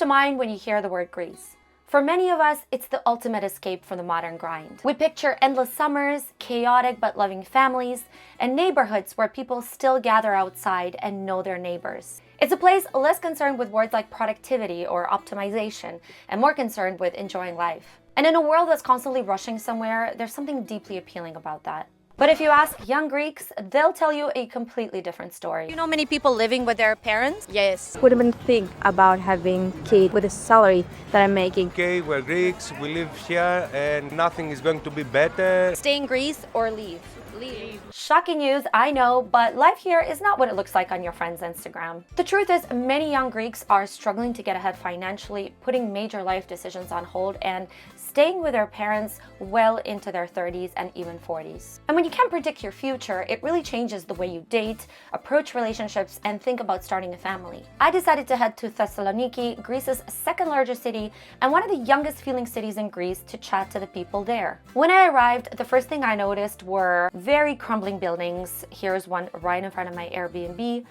to mind when you hear the word Greece? For many of us, it's the ultimate escape from the modern grind. We picture endless summers, chaotic but loving families, and neighborhoods where people still gather outside and know their neighbors. It's a place less concerned with words like productivity or optimization, and more concerned with enjoying life. And in a world that's constantly rushing somewhere, there's something deeply appealing about that. But if you ask young Greeks, they'll tell you a completely different story. You know many people living with their parents? Yes. Wouldn't even think about having kids with the salary that I'm making. Okay, we're Greeks, we live here and nothing is going to be better. Stay in Greece or leave? Leave. Shocking news, I know, but life here is not what it looks like on your friend's Instagram. The truth is, many young Greeks are struggling to get ahead financially, putting major life decisions on hold, and staying with their parents well into their 30s and even 40s. And when you can't predict your future, it really changes the way you date, approach relationships, and think about starting a family. I decided to head to Thessaloniki, Greece's second largest city and one of the youngest feeling cities in Greece, to chat to the people there. When I arrived, the first thing I noticed were very crumbling buildings. Here's one right in front of my Airbnb.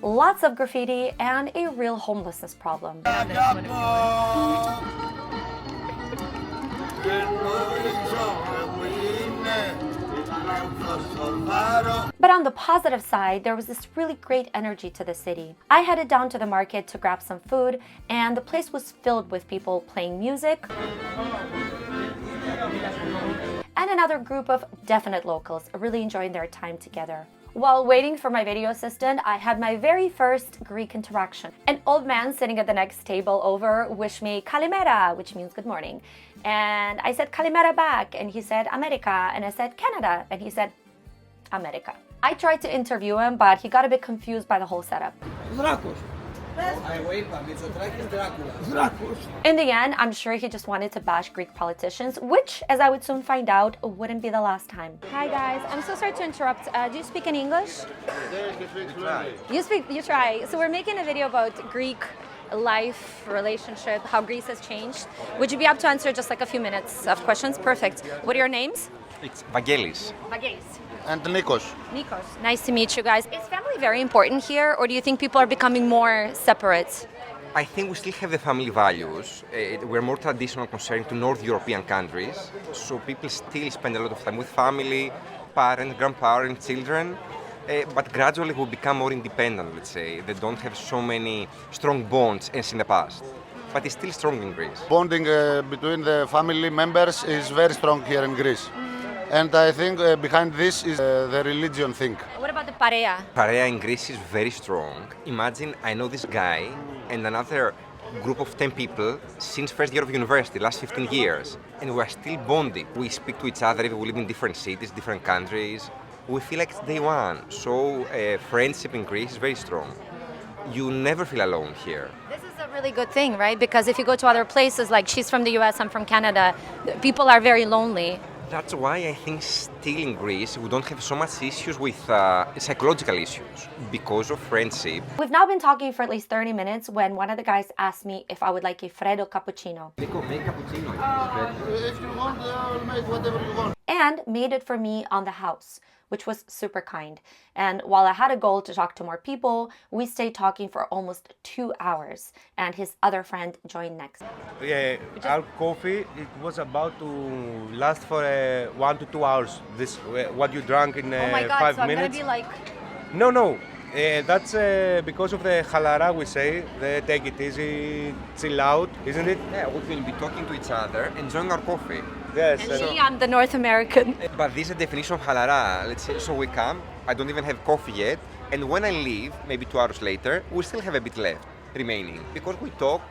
Lots of graffiti and a real homelessness problem. But on the positive side, there was this really great energy to the city. I headed down to the market to grab some food, and the place was filled with people playing music and another group of definite locals really enjoying their time together. While waiting for my video assistant, I had my very first Greek interaction. An old man sitting at the next table over wished me Kalimera, which means good morning. And I said Kalimera back, and he said America, and I said Canada, and he said America. I tried to interview him, but he got a bit confused by the whole setup. In the end, I'm sure he just wanted to bash Greek politicians, which, as I would soon find out, wouldn't be the last time. Hi guys, I'm so sorry to interrupt. Do you speak any English? You try. So we're making a video about Greek life, relationship, how Greece has changed. Would you be able to answer just like a few minutes of questions? Perfect. What are your names? It's Vangelis. Vangelis. And Nikos. Nikos. Nice to meet you guys. Is family very important here, or do you think people are becoming more separate? I think we still have the family values. We're more traditional compared to North European countries. So people still spend a lot of time with family, parents, grandparents, children. But gradually we become more independent, let's say. They don't have so many strong bonds as in the past. But it's still strong in Greece. Bonding between the family members is very strong here in Greece. And I think behind this is the religion thing. What about the pareia? Pareia in Greece is very strong. Imagine I know this guy and another group of 10 people since first year of university, last 15 years. And we're still bonding. We speak to each other even we live in different cities, different countries. We feel like it's day one. So friendship in Greece is very strong. You never feel alone here. This is a really good thing, right? Because if you go to other places, like she's from the US, I'm from Canada, people are very lonely. That's why I think still in Greece we don't have so much issues with psychological issues because of friendship. We've now been talking for at least 30 minutes when one of the guys asked me if I would like a freddo cappuccino. Nico, make cappuccino. If you want, I'll make whatever you want. And made it for me on the house, which was super kind. And while I had a goal to talk to more people, we stayed talking for almost 2 hours, and his other friend joined next. Yeah, our coffee, it was about to last for 1 to 2 hours. This what you drank in 5 minutes. Oh my God, so I'm gonna be like... No. That's because of the Halara, we say. They take it easy, chill out, isn't it? Yeah, we will be talking to each other, enjoying our coffee. Yes. And me, I'm the North American. But this is the definition of Halara. Let's say, so we come, I don't even have coffee yet, and when I leave, maybe 2 hours later, we still have a bit left remaining. Because we talk,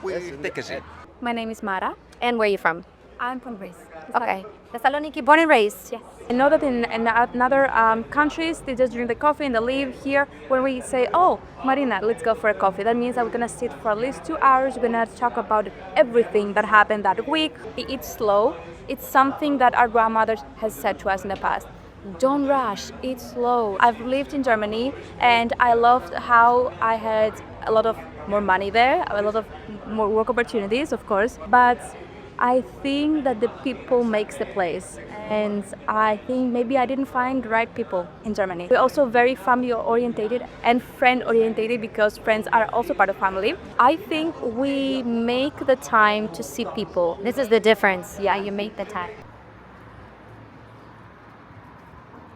we take a sip. My name is Mara. And where are you from? I'm from Greece. Okay. Thessaloniki, born and raised? Yes. I know that in other countries, they just drink the coffee and they leave. Here, when we say, oh, Marina, let's go for a coffee, that means that we're going to sit for at least 2 hours. We're going to talk about everything that happened that week. Eat slow. It's something that our grandmothers has said to us in the past. Don't rush, eat slow. I've lived in Germany and I loved how I had a lot of more money there, a lot of more work opportunities, of course, but I think that the people makes the place. And I think maybe I didn't find the right people in Germany. We're also very family orientated and friend orientated because friends are also part of family. I think we make the time to see people. This is the difference. Yeah, you make the time.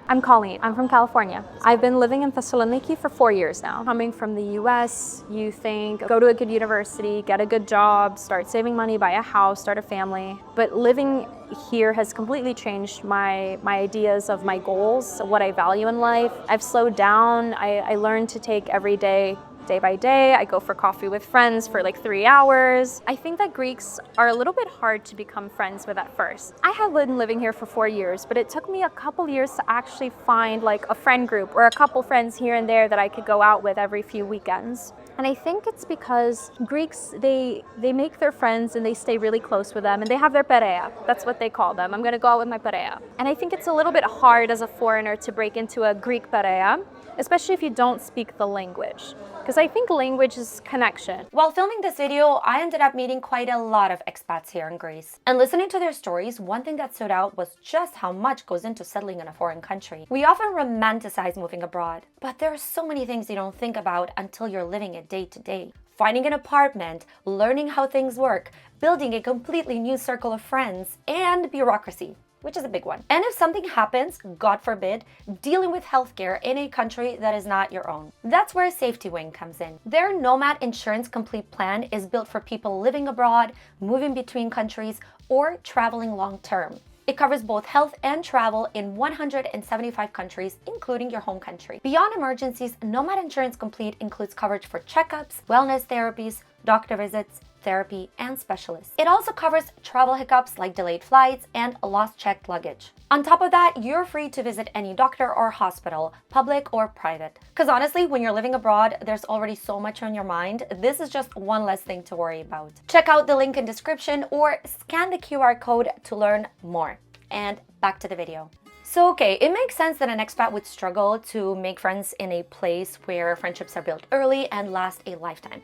I'm Colleen. I'm from California. I've been living in Thessaloniki for 4 years now. Coming from the US, you think go to a good university, get a good job, start saving money, buy a house, start a family. But living here has completely changed my ideas of my goals, what I value in life. I've slowed down. I learned to take every day by day. I go for coffee with friends for like 3 hours. I think that Greeks are a little bit hard to become friends with at first. I have been living here for 4 years, but it took me a couple years to actually find like a friend group or a couple friends here and there that I could go out with every few weekends. And I think it's because Greeks, they make their friends and they stay really close with them and they have their perea. That's what they call them. I'm gonna go out with my perea. And I think it's a little bit hard as a foreigner to break into a Greek perea, especially if you don't speak the language. Because I think language is connection. While filming this video, I ended up meeting quite a lot of expats here in Greece. And listening to their stories, one thing that stood out was just how much goes into settling in a foreign country. We often romanticize moving abroad, but there are so many things you don't think about until you're living it day to day. Finding an apartment, learning how things work, building a completely new circle of friends, and bureaucracy, which is a big one. And if something happens, God forbid, dealing with healthcare in a country that is not your own. That's where Safety Wing comes in. Their Nomad Insurance Complete plan is built for people living abroad, moving between countries, or traveling long term. It covers both health and travel in 175 countries, including your home country. Beyond emergencies, Nomad Insurance Complete includes coverage for checkups, wellness therapies, doctor visits, therapy, and specialists. It also covers travel hiccups like delayed flights and lost checked luggage. On top of that, you're free to visit any doctor or hospital, public or private. Because honestly, when you're living abroad, there's already so much on your mind. This is just one less thing to worry about. Check out the link in description or scan the QR code to learn more. And back to the video. So okay, it makes sense that an expat would struggle to make friends in a place where friendships are built early and last a lifetime.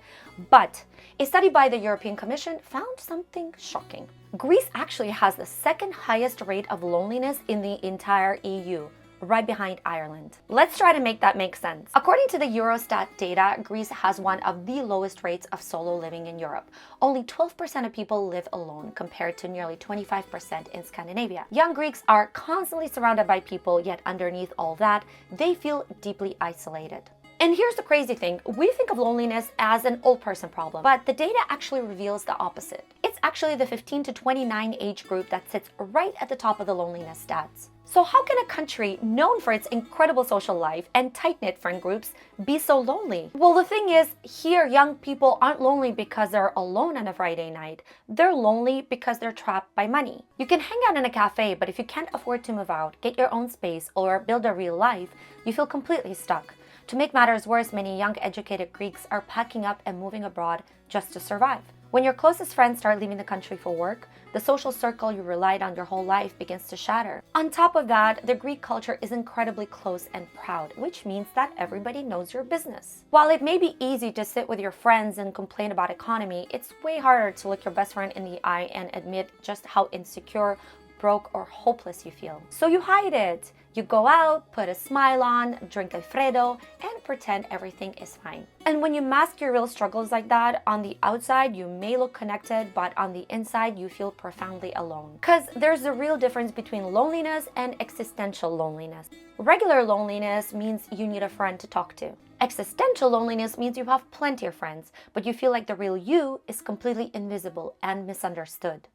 But a study by the European Commission found something shocking. Greece actually has the second highest rate of loneliness in the entire EU, right behind Ireland. Let's try to make that make sense. According to the Eurostat data, Greece has one of the lowest rates of solo living in Europe. Only 12% of people live alone, compared to nearly 25% in Scandinavia. Young Greeks are constantly surrounded by people, yet underneath all that, they feel deeply isolated. And here's the crazy thing, we think of loneliness as an old person problem, but the data actually reveals the opposite. It's actually the 15 to 29 age group that sits right at the top of the loneliness stats. So how can a country known for its incredible social life and tight-knit friend groups be so lonely? Well, the thing is, here young people aren't lonely because they're alone on a Friday night. They're lonely because they're trapped by money. You can hang out in a cafe, but if you can't afford to move out, get your own space, or build a real life, you feel completely stuck. To make matters worse, many young educated Greeks are packing up and moving abroad just to survive. When your closest friends start leaving the country for work, the social circle you relied on your whole life begins to shatter. On top of that, the Greek culture is incredibly close and proud, which means that everybody knows your business. While it may be easy to sit with your friends and complain about economy, it's way harder to look your best friend in the eye and admit just how insecure, broke, or hopeless you feel. So you hide it. You go out, put a smile on, drink Alfredo, and pretend everything is fine. And when you mask your real struggles like that, on the outside you may look connected, but on the inside you feel profoundly alone. Because there's a real difference between loneliness and existential loneliness. Regular loneliness means you need a friend to talk to. Existential loneliness means you have plenty of friends, but you feel like the real you is completely invisible and misunderstood.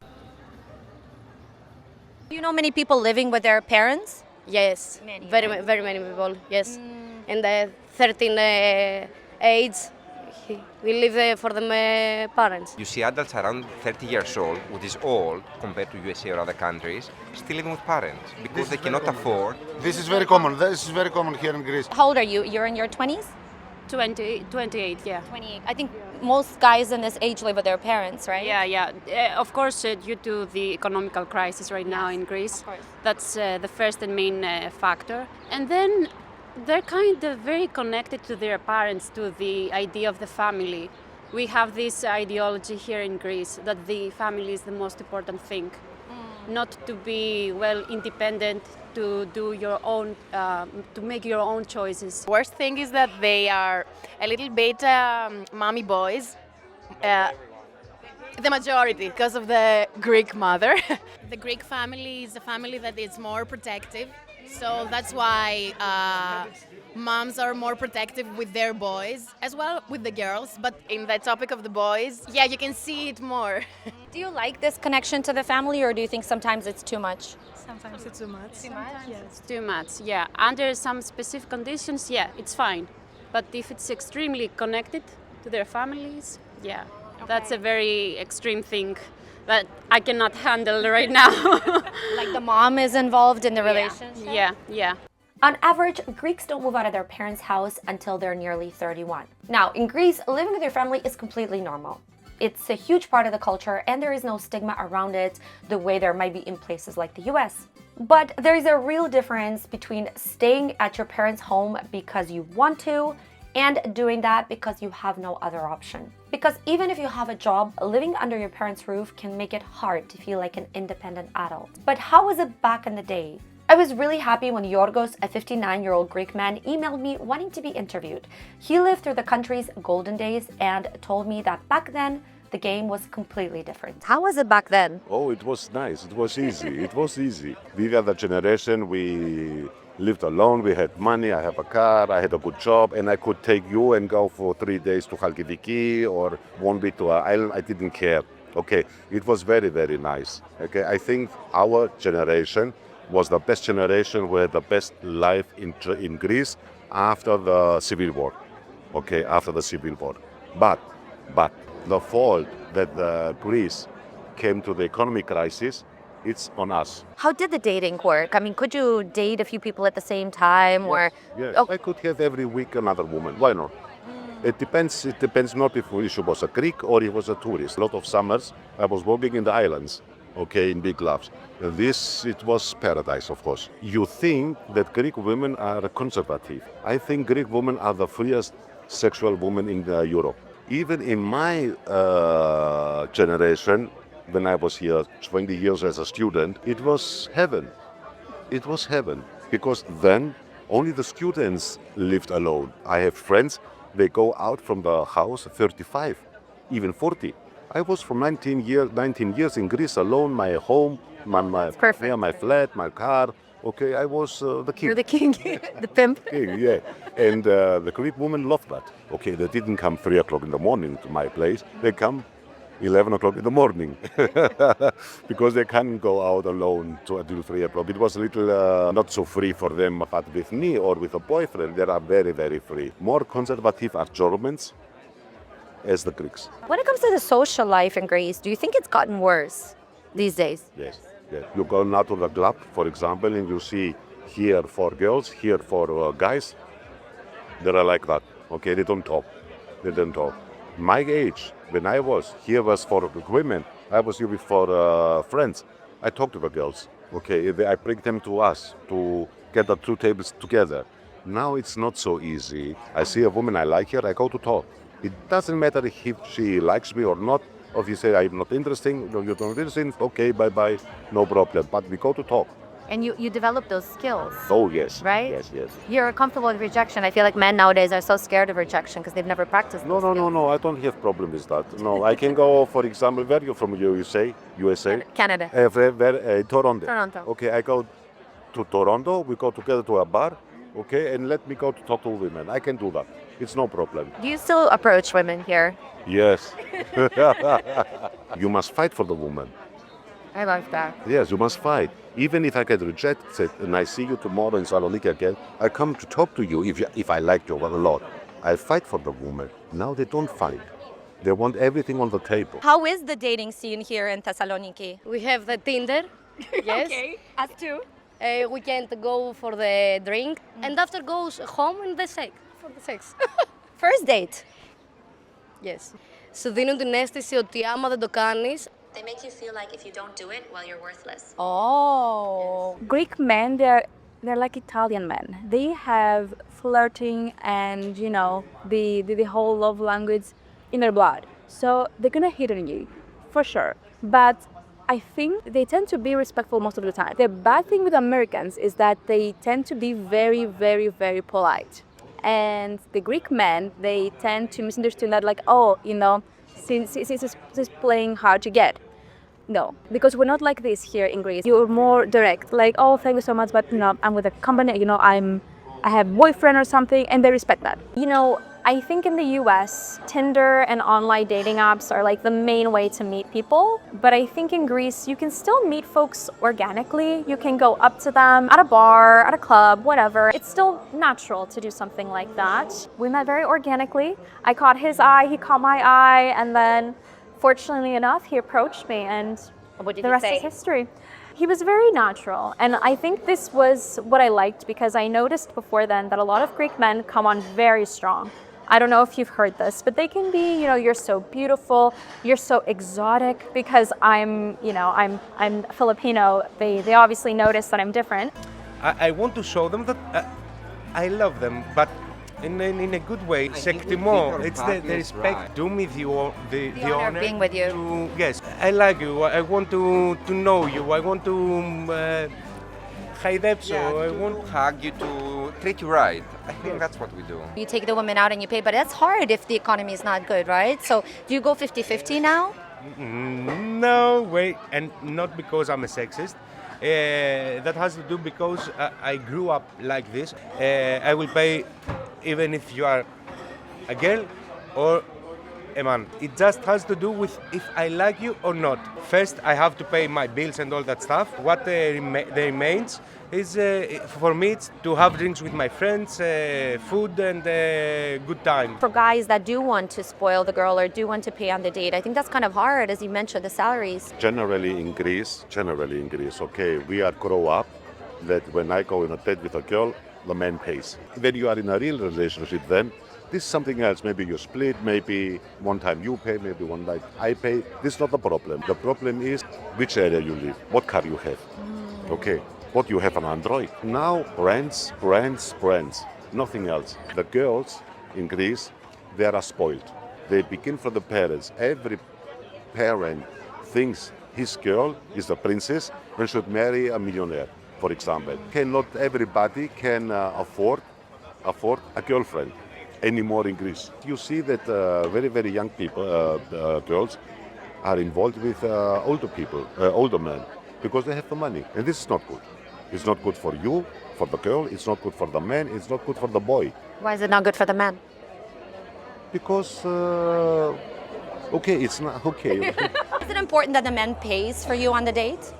Do you know many people living with their parents? Yes, very many people, yes. And the 13 age, we live there for the parents. You see adults around 30 years old, which is old compared to USA or other countries, still living with parents because they cannot afford. This is very common. This is very common here in Greece. How old are you? You're in your 20s? 28, yeah. 28. I think most guys in this age live with their parents, right? Yeah. Of course, due to the economical crisis right now in Greece, that's the first and main factor. And then they're kind of very connected to their parents, to the idea of the family. We have this ideology here in Greece that the family is the most important thing. not to be well independent, to do your own, to make your own choices. Worst thing is that they are a little bit mommy boys. The majority, because of the Greek mother. The Greek family is a family that is more protective, so that's why moms are more protective with their boys, as well with the girls. But in the topic of the boys, yeah, you can see it more. Do you like this connection to the family, or do you think sometimes it's too much? Sometimes it's too much. It's too much, yeah. Under some specific conditions, yeah, it's fine. But if it's extremely connected to their families, yeah, that's a very extreme thing that I cannot handle right now. Like the mom is involved in the relationship? Yeah. On average, Greeks don't move out of their parents' house until they're nearly 31. Now, in Greece, living with your family is completely normal. It's a huge part of the culture and there is no stigma around it the way there might be in places like the US. But there is a real difference between staying at your parents' home because you want to and doing that because you have no other option. Because even if you have a job, living under your parents' roof can make it hard to feel like an independent adult. But how was it back in the day? I was really happy when Yorgos, a 59-year-old Greek man, emailed me wanting to be interviewed. He lived through the country's golden days and told me that back then, the game was completely different. How was it back then? Oh, it was nice. It was easy. It was easy. We were the generation, we lived alone, we had money, I have a car, I had a good job, and I could take you and go for 3 days to Halkidiki or 1 week to an island. I didn't care. Okay, it was very, very nice. Okay, I think our generation was the best generation with the best life in Greece after the Civil War. Okay, after the Civil War. But the fault that Greece came to the economic crisis, it's on us. How did the dating work? I mean, could you date a few people at the same time, or? Yes, Oh. I could have every week another woman. Why not? It depends not if she was a Greek or he was a tourist. A lot of summers I was working in the islands, okay, in big clubs. It was paradise, of course. You think that Greek women are conservative. I think Greek women are the freest sexual women in Europe. Even in my generation, when I was here 20 years as a student, it was heaven. It was heaven. Because then only the students lived alone. I have friends, they go out from the house 35, even 40. I was for 19 years in Greece alone, my home, my flat, my car. Okay, I was the king. You're the king, the pimp. King, yeah. And the Greek women loved that. Okay, they didn't come 3 o'clock in the morning to my place. They come 11 o'clock in the morning because they can't go out alone until 3 o'clock. It was a little not so free for them, but with me or with a boyfriend, they are very, very free. More conservative are Germans as the Greeks. When it comes to the social life in Greece, do you think it's gotten worse these days? Yes. You go now to the club, for example, and you see here for girls, here for guys. They are like that. Okay, they don't talk. My age, when I was here, was for women. I was here with for friends. I talk to the girls. Okay, I bring them to us to get the 2 tables together. Now it's not so easy. I see a woman I like her, I go to talk. It doesn't matter if she likes me or not. Or if you say I'm not interested, you're not interested, okay, bye-bye, no problem. But we go to talk. And you develop those skills. Oh, yes. Right? Yes. You're comfortable with rejection. I feel like men nowadays are so scared of rejection because they've never practiced those skills. No, I don't have problem with that. No, I can go, for example, where are you from, USA? Canada. Toronto. Okay, I go to Toronto, we go together to a bar, okay, and let me go to talk to women. I can do that. It's no problem. Do you still approach women here? Yes. You must fight for the woman. I love that. Yes, you must fight. Even if I get rejected and I see you tomorrow in Thessaloniki again, I come to talk to you if I like you a lot. I fight for the woman. Now they don't fight. They want everything on the table. How is the dating scene here in Thessaloniki? We have the Tinder, yes. Okay, us too. We can go for the drink and after goes home and for the sex. First date. Yes. Σου δίνουν την αίσθηση ότι άμα δεν το κάνεις, They make you feel like if you don't do it, well, you're worthless. Oh. Greek men, they're like Italian men. They have flirting and the whole love language in their blood. So they're gonna hit on you, for sure. But I think they tend to be respectful most of the time. The bad thing with Americans is that they tend to be very, very, very polite. And the Greek men, they tend to misunderstand that like, oh, you know, since it's playing hard to get. No, because we're not like this here in Greece. You're more direct, like, oh, thank you so much, but you know, I'm with a company, you know, I have a boyfriend or something, and they respect that. You know, I think in the US, Tinder and online dating apps are like the main way to meet people. But I think in Greece, you can still meet folks organically. You can go up to them at a bar, at a club, whatever. It's still natural to do something like that. We met very organically. I caught his eye, he caught my eye, and then fortunately enough, he approached me, and the rest is history. He was very natural, and I think this was what I liked because I noticed before then that a lot of Greek men come on very strong. I don't know if you've heard this, but they can be, you know, you're so beautiful, you're so exotic because I'm Filipino. They obviously notice that I'm different. I want to show them that I love them, but in a good way. Σε εκτιμώ. It's the respect. Do me the honor of being with you. Yes, I like you. I want to know you. I want to χαϊδέψω. I want to hug you, to treat you right. I think that's what we do. You take the women out and you pay, but that's hard if the economy is not good, right? So do you go 50-50 now? No way, and not because I'm a sexist. That has to do because I grew up like this. I will pay even if you are a girl or a man. It just has to do with if I like you or not. First, I have to pay my bills and all that stuff. What remains is for me it's to have drinks with my friends, food and good time. For guys that do want to spoil the girl or do want to pay on the date, I think that's kind of hard, as you mentioned, the salaries. Generally in Greece, okay, we are grow up that when I go on a date with a girl, the man pays. When you are in a real relationship then, this is something else. Maybe you split, maybe one time you pay, maybe one time I pay. This is not the problem. The problem is which area you live, what car you have. Okay, what you have an Android. Now brands, nothing else. The girls in Greece, they are spoiled. They begin from the parents. Every parent thinks his girl is a princess and should marry a millionaire, for example. Not everybody can afford a girlfriend anymore in Greece. You see that very, very young people, girls, are involved with older people, older men, because they have the money. And this is not good. It's not good for you, for the girl, it's not good for the man, it's not good for the boy. Why is it not good for the man? Because, it's not okay. Is it important that the man pays for you on the date?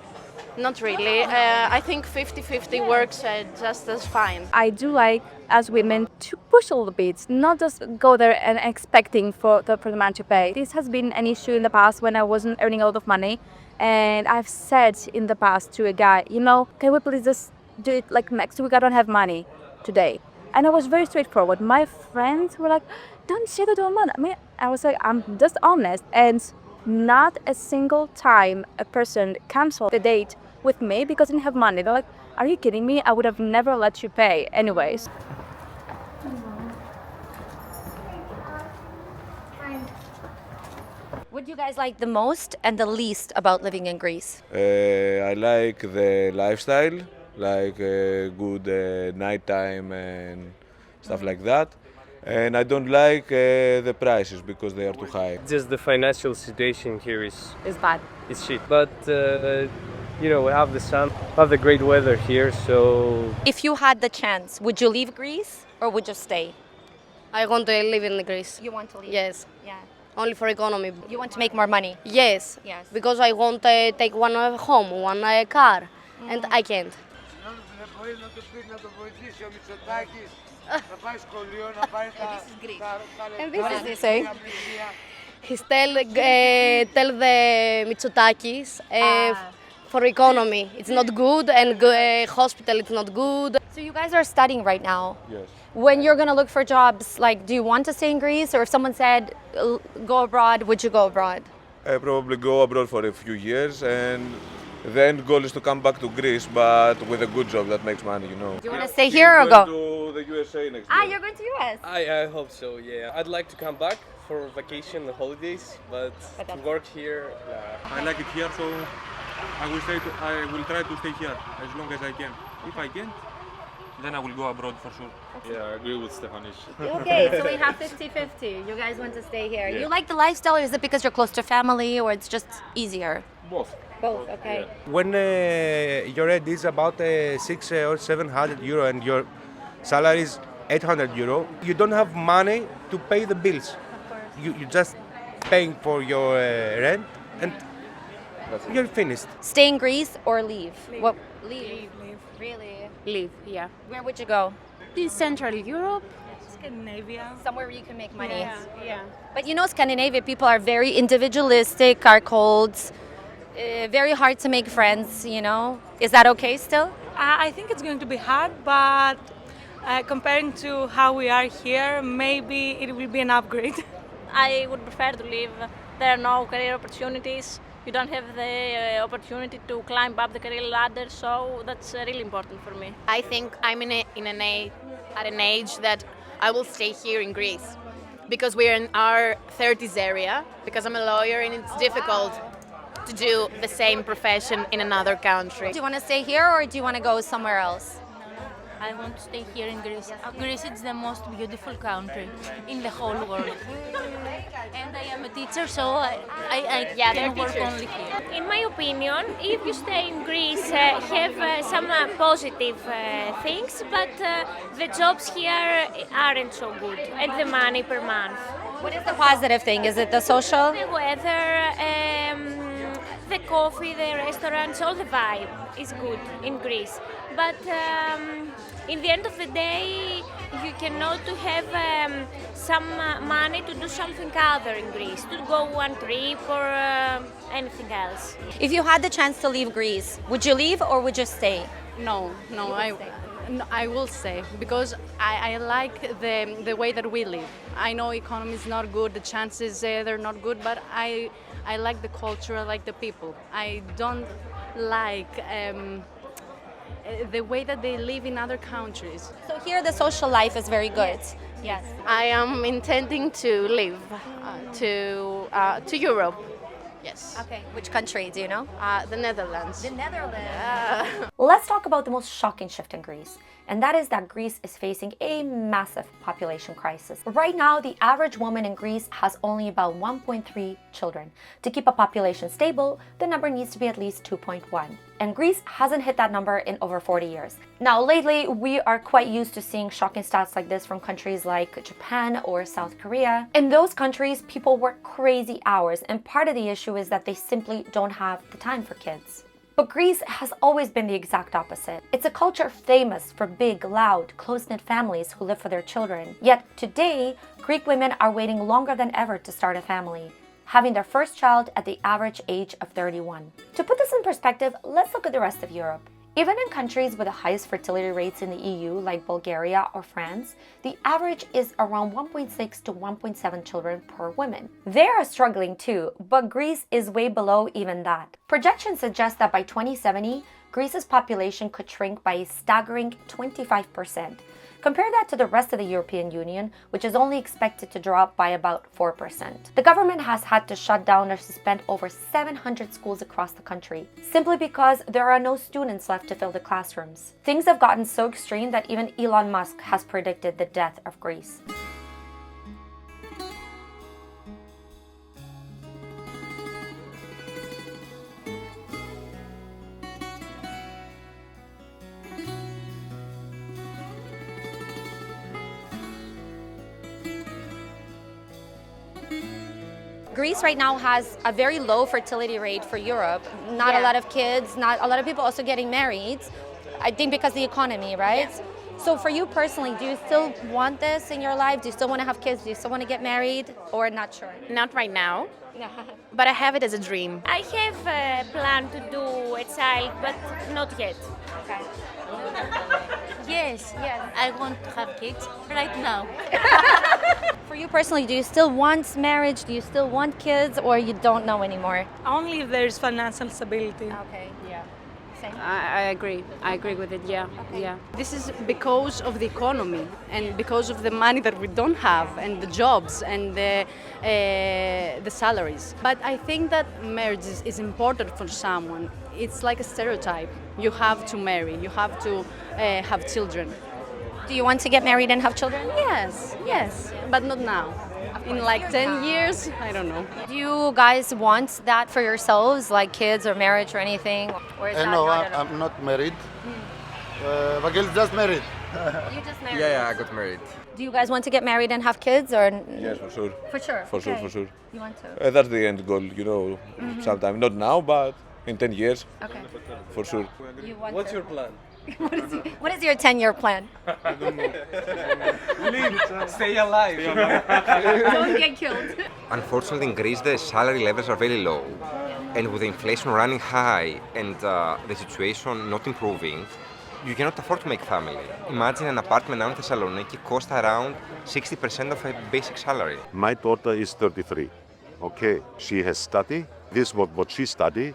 Not really. I think 50-50 works just as fine. I do like, as women, to push a little bit, not just go there and expecting for the man to pay. This has been an issue in the past when I wasn't earning a lot of money. And I've said in the past to a guy, you know, can we please just do it like next week? I don't have money today. And I was very straightforward. My friends were like, don't say that to a man. I mean, I was like, I'm just honest. And not a single time a person canceled the date with me because I didn't have money. They're like, are you kidding me? I would have never let you pay anyways. What do you guys like the most and the least about living in Greece? I like the lifestyle, like good nighttime and stuff like that. And I don't like the prices because they are too high. Just the financial situation here is bad. It's shit. But you know, we have the sun, we have the great weather here, so... If you had the chance, would you leave Greece or would you stay? I want to live in Greece. You want to leave? Yes. Yeah. Only for economy. You want to make more money? Yes. Yes. Because I want to take one home, one car, and I can't. And this is it, saying? He's tell the Mitsotakis for economy it's not good and hospital it's not good. So you guys are studying right now. Yes. When you're going to look for jobs, like, do you want to stay in Greece? Or if someone said, go abroad, would you go abroad? I probably go abroad for a few years and then goal is to come back to Greece, but with a good job that makes money, you know. Do you want to stay here or go? To the USA next year. You're going to US? I hope so, yeah. I'd like to come back for vacation and holidays, but to work here... I like it here, so I will try to stay here as long as I can. If I can't, then I will go abroad for sure. Yeah, I agree with Stefanis. Okay, so we have 50-50. You guys want to stay here. Yeah. You like the lifestyle, or is it because you're close to family, or it's just easier? Both. Both, okay. When your rent is about 6 or 700 euro and your salary is 800 euro, you don't have money to pay the bills. You just paying for your rent and you're finished. Stay in Greece or leave? Leave. What? Leave. Really? Live, yeah. Where would you go? In Central Europe. Scandinavia. Somewhere where you can make money. Yeah. But you know, Scandinavia people are very individualistic, are cold, very hard to make friends, you know. Is that okay still? I think it's going to be hard, but comparing to how we are here, maybe it will be an upgrade. I would prefer to live. There are no career opportunities. You don't have the opportunity to climb up the career ladder, so that's really important for me. I think I'm at an age that I will stay here in Greece because we're in our 30s area, because I'm a lawyer and it's difficult to do the same profession in another country. Do you want to stay here or do you want to go somewhere else? I want to stay here in Greece. Greece is the most beautiful country in the whole world. And I am a teacher, so I can work only here. In my opinion, if you stay in Greece, have some positive things, but the jobs here aren't so good, and the money per month. What is the positive thing? Is it the social? The weather, the coffee, the restaurants, all the vibe is good in Greece. But in the end of the day, you cannot to have some money to do something other in Greece, to go one trip or anything else. If you had the chance to leave Greece, would you leave or would you stay? No, I will stay because I like the way that we live. I know economy is not good, the chances they're not good, but I like the culture, I like the people. I don't like the way that they live in other countries. So here the social life is very good. Yes. I am intending to live to Europe. Yes. Okay. Which country do you know? The Netherlands. The Netherlands. Let's talk about the most shocking shift in Greece, and that is that Greece is facing a massive population crisis. Right now, the average woman in Greece has only about 1.3 children. To keep a population stable, the number needs to be at least 2.1. And Greece hasn't hit that number in over 40 years. Now, lately, we are quite used to seeing shocking stats like this from countries like Japan or South Korea. In those countries, people work crazy hours, and part of the issue is that they simply don't have the time for kids. But Greece has always been the exact opposite. It's a culture famous for big, loud, close-knit families who live for their children. Yet today, Greek women are waiting longer than ever to start a family, having their first child at the average age of 31. To put this in perspective, let's look at the rest of Europe. Even in countries with the highest fertility rates in the EU, like Bulgaria or France, the average is around 1.6 to 1.7 children per woman. They are struggling too, but Greece is way below even that. Projections suggest that by 2070, Greece's population could shrink by a staggering 25%. Compare that to the rest of the European Union, which is only expected to drop by about 4%. The government has had to shut down or suspend over 700 schools across the country, simply because there are no students left to fill the classrooms. Things have gotten so extreme that even Elon Musk has predicted the death of Greece. Greece right now has a very low fertility rate for Europe. Not a lot of kids, not a lot of people also getting married. I think because the economy, right? Yeah. So for you personally, do you still want this in your life? Do you still want to have kids? Do you still want to get married or not sure? Not right now, but I have it as a dream. I have a plan to do a child, but not yet. Okay. Yes, I want to have kids right now. For you personally, do you still want marriage? Do you still want kids, or you don't know anymore? Only if there's financial stability. Okay, yeah. Same. I agree. I agree with it, yeah. Okay. Yeah. This is because of the economy and because of the money that we don't have and the jobs and the salaries. But I think that marriage is important for someone. it's like a stereotype. You have to marry, you have to have children. Do you want to get married and have children? Yes, but not now. In like 10 years, I don't know. Do you guys want that for yourselves, like kids or marriage or anything? Or is that No, not at all? I'm not married. Vagel's just married. You just married? Yeah, I got married. Do you guys want to get married and have kids or? Yes, for sure. For sure. For sure, okay. for sure. You want to? That's the end goal, you know. Sometime, not now, but in 10 years. Okay. For sure. You want What's to? your plan? What is your 10-year plan? I don't know. Live, stay alive. Don't get killed. Unfortunately, in Greece, the salary levels are very low. And with the inflation running high and the situation not improving, you cannot afford to make family. Imagine an apartment now in Thessaloniki costs around 60% of a basic salary. My daughter is 33. Okay, she has studied. This is what she studied.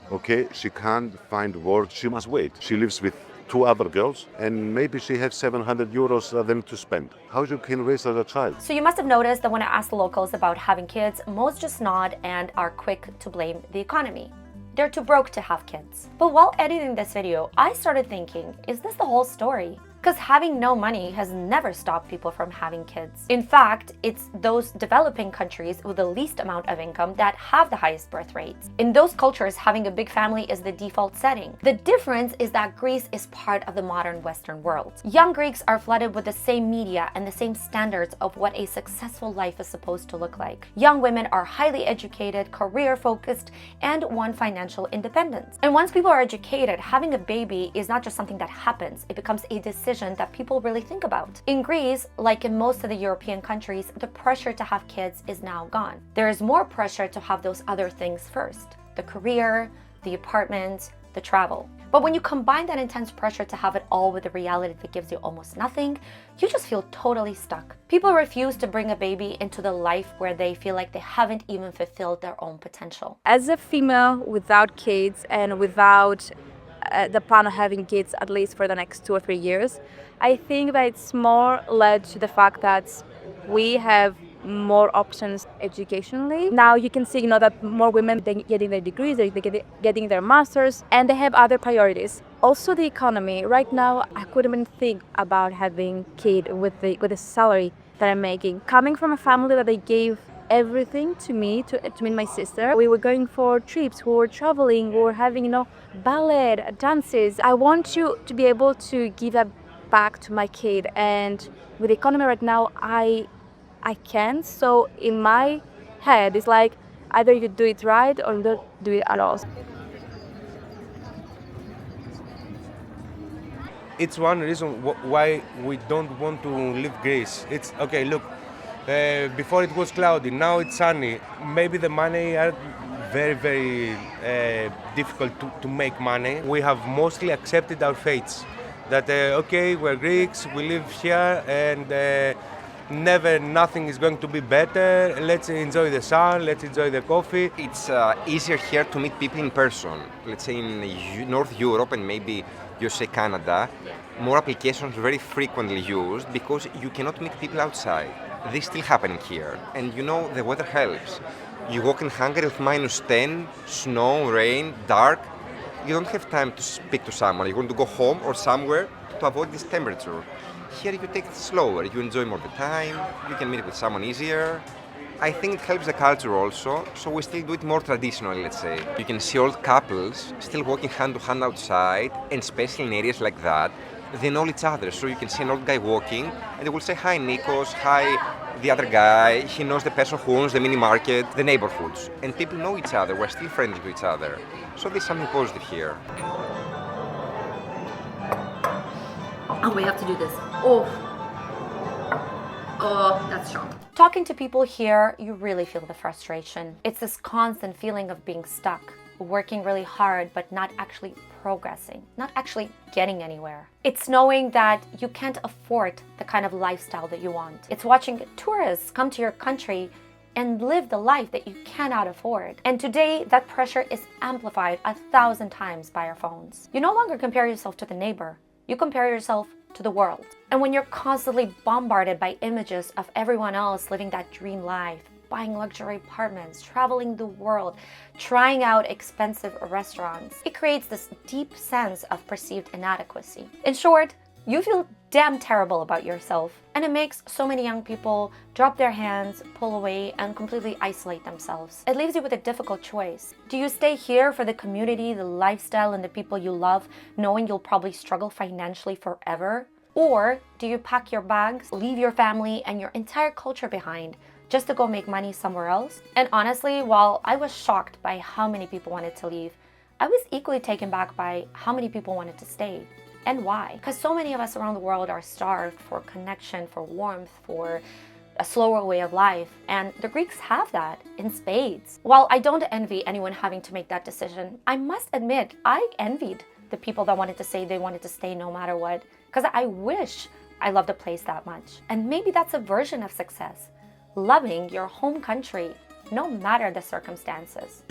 Okay, she can't find work. She must wait. She lives with 2 other girls, and maybe she has 700 euros then to spend. How you can raise a child? So you must have noticed that when I asked the locals about having kids, most just nod and are quick to blame the economy. They're too broke to have kids. But while editing this video, I started thinking, is this the whole story? Because having no money has never stopped people from having kids. In fact, it's those developing countries with the least amount of income that have the highest birth rates. In those cultures, having a big family is the default setting. The difference is that Greece is part of the modern Western world. Young Greeks are flooded with the same media and the same standards of what a successful life is supposed to look like. Young women are highly educated, career-focused, and want financial independence. And once people are educated, having a baby is not just something that happens, it becomes a decision that people really think about. In Greece, like in most of the European countries, the pressure to have kids is now gone. There is more pressure to have those other things first: the career, the apartment, the travel. But when you combine that intense pressure to have it all with the reality that gives you almost nothing, you just feel totally stuck. People refuse to bring a baby into the life where they feel like they haven't even fulfilled their own potential. As a female without kids and without the plan of having kids at least for the next 2 or 3 years, I think that it's more led to the fact that we have more options educationally. Now you can see, that more women are getting their degrees, they're getting their masters, and they have other priorities. Also the economy. Right now, I couldn't even think about having a kid with the salary that I'm making. Coming from a family that they gave everything to me and my sister. We were going for trips, we were traveling, we were having, ballet, dances. I want to be able to give that back to my kid, and with the economy right now, I can't. So in my head, it's like either you do it right or you don't do it at all. It's one reason why we don't want to leave Greece. It's okay, look, before it was cloudy, now it's sunny. Maybe the money are very, very difficult to make money. We have mostly accepted our fates. That, okay, we're Greeks, we live here, and nothing is going to be better. Let's enjoy the sun, let's enjoy the coffee. It's easier here to meet people in person. Let's say in North Europe and maybe USA, Canada, more applications are very frequently used because you cannot meet people outside. This is still happening here. And the weather helps. You walk in Hungary with -10, snow, rain, dark. You don't have time to speak to someone. You want to go home or somewhere to avoid this temperature. Here you take it slower. You enjoy more the time. You can meet with someone easier. I think it helps the culture also, so we still do it more traditionally, let's say. You can see old couples still walking hand to hand outside, and especially in areas like that, they know each other. So you can see an old guy walking, and they will say, "Hi, Nikos, hi, the other guy." He knows the person who owns the mini market, the neighborhoods. And people know each other. We're still friendly to each other. So there's something positive here. Oh, we have to do this. Oh, that's strong. Talking to people here, you really feel the frustration. It's this constant feeling of being stuck, working really hard, but not actually progressing, not actually getting anywhere. It's knowing that you can't afford the kind of lifestyle that you want. It's watching tourists come to your country and live the life that you cannot afford. And today, that pressure is amplified 1,000 times by our phones. You no longer compare yourself to the neighbor. You compare yourself to the world. And when you're constantly bombarded by images of everyone else living that dream life, buying luxury apartments, traveling the world, trying out expensive restaurants, it creates this deep sense of perceived inadequacy. In short, you feel damn terrible about yourself, and it makes so many young people drop their hands, pull away, and completely isolate themselves. It leaves you with a difficult choice. Do you stay here for the community, the lifestyle, and the people you love, knowing you'll probably struggle financially forever? Or do you pack your bags, leave your family and your entire culture behind, just to go make money somewhere else? And honestly, while I was shocked by how many people wanted to leave, I was equally taken back by how many people wanted to stay. And why? Because so many of us around the world are starved for connection, for warmth, for a slower way of life. And the Greeks have that in spades. While I don't envy anyone having to make that decision, I must admit I envied the people that wanted to say they wanted to stay no matter what, because I wish I loved a place that much. And maybe that's a version of success, loving your home country no matter the circumstances.